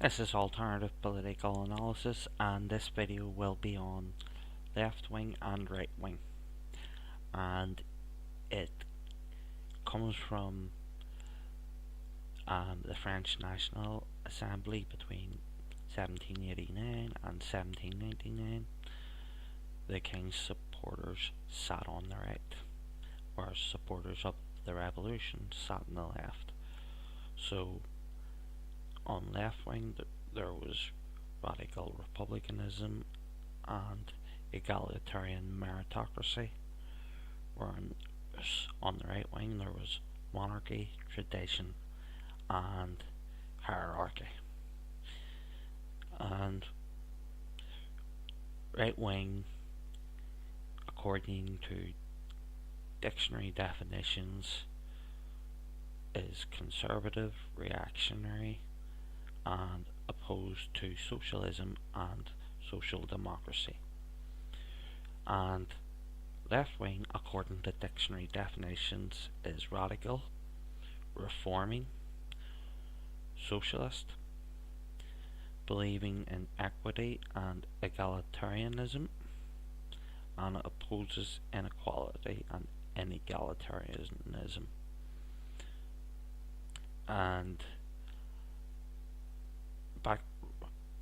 This is Alternative Political Analysis, and this video will be on left wing and right wing. And it comes from the French National Assembly between 1789 and 1799. The King's supporters sat on the right, whereas supporters of the revolution sat on the left. So, on left wing, there was radical republicanism and egalitarian meritocracy, whereas on the right wing there was monarchy, tradition, and hierarchy. And right wing, according to dictionary definitions, is conservative, reactionary, and opposed to socialism and social democracy. And left wing, according to dictionary definitions, is radical, reforming, socialist, believing in equity and egalitarianism, and opposes inequality and inegalitarianism. And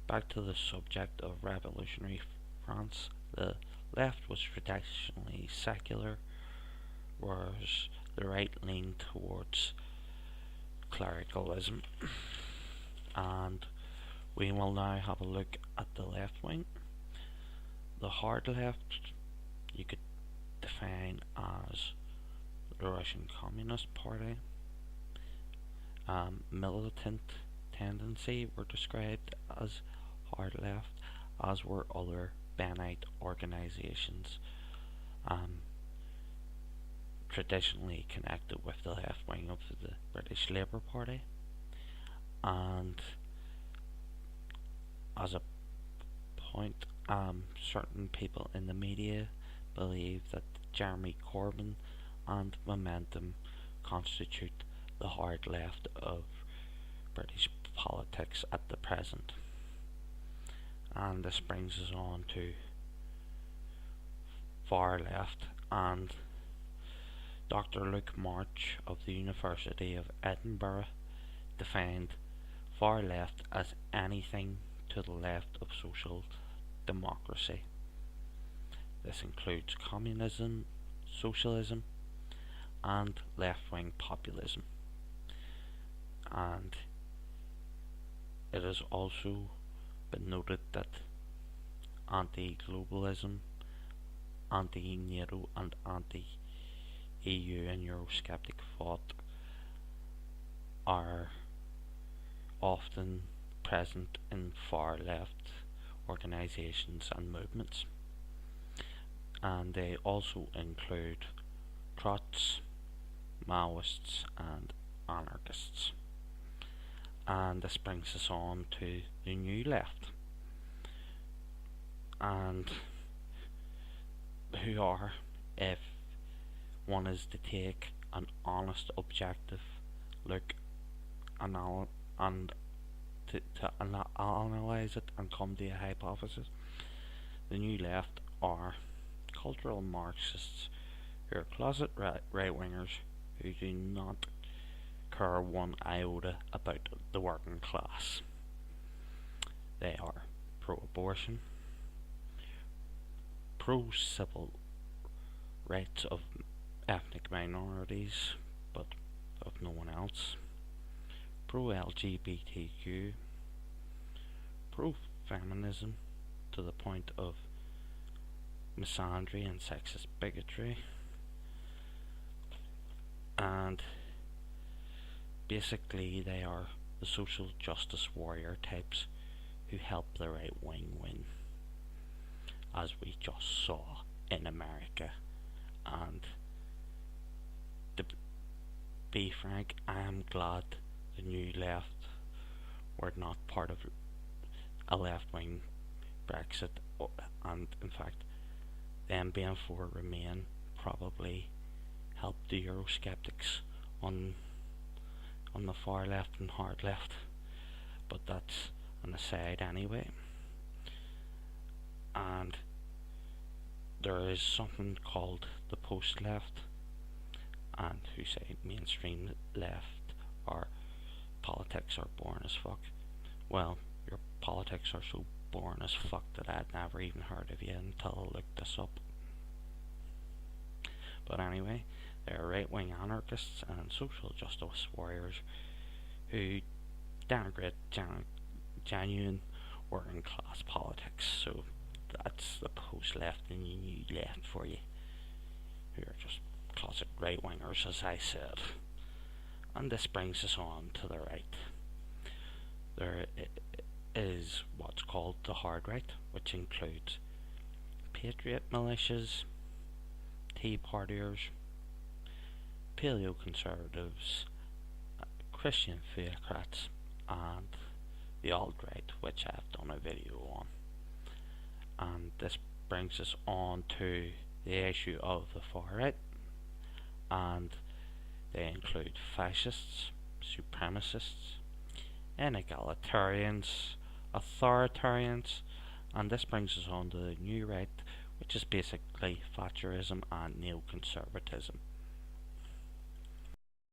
back to the subject of revolutionary France, the left was traditionally secular, whereas the right leaned towards clericalism. And we will now have a look at the left wing. The hard left you could define as the Russian Communist Party. Militant tendency were described as hard left, as were other Benite organisations traditionally connected with the left wing of the British Labour Party. And as a point, certain people in the media believe that Jeremy Corbyn and Momentum constitute the hard left of British politics at the present. And this brings us on to far left, and Dr. Luke March of the University of Edinburgh defined far left as anything to the left of social democracy. This includes communism, socialism, and left-wing populism. And it has also been noted that anti-globalism, anti-NATO, and anti-EU and Eurosceptic thought are often present in far-left organisations and movements. And they also include Trots, Maoists, and anarchists. And this brings us on to the new left, and who are, if one is to take an honest, objective look and to analyse it and come to a hypothesis, the new left are cultural Marxists who are closet right-wingers who do not care one iota about the working class. They are pro-abortion, pro-civil rights of ethnic minorities, but of no one else, pro-LGBTQ, pro-feminism to the point of misandry and sexist bigotry, and basically they are the social justice warrior types who help the right wing win, as we just saw in America. And to be frank, I am glad the new left were not part of a left wing Brexit, and in fact them being for Remain probably helped the Eurosceptics on the far left and hard left, but that's on the side anyway. And there is something called the post left, and who say mainstream left or politics are boring as fuck. Well, your politics are so boring as fuck that I'd never even heard of you until I looked this up. But anyway, they're right-wing anarchists and social justice warriors who denigrate genuine working class politics. So that's the post left and the new left for you, who are just closet right wingers, as I said. And this brings us on to the right. There is what's called the hard right, which includes patriot militias, Tea Partiers, paleo-conservatives, Christian theocrats, and the alt-right, which I've done a video on. And this brings us on to the issue of the far right, and they include fascists, supremacists, inegalitarians, authoritarians, and this brings us on to the new right, which is basically Thatcherism and neoconservatism.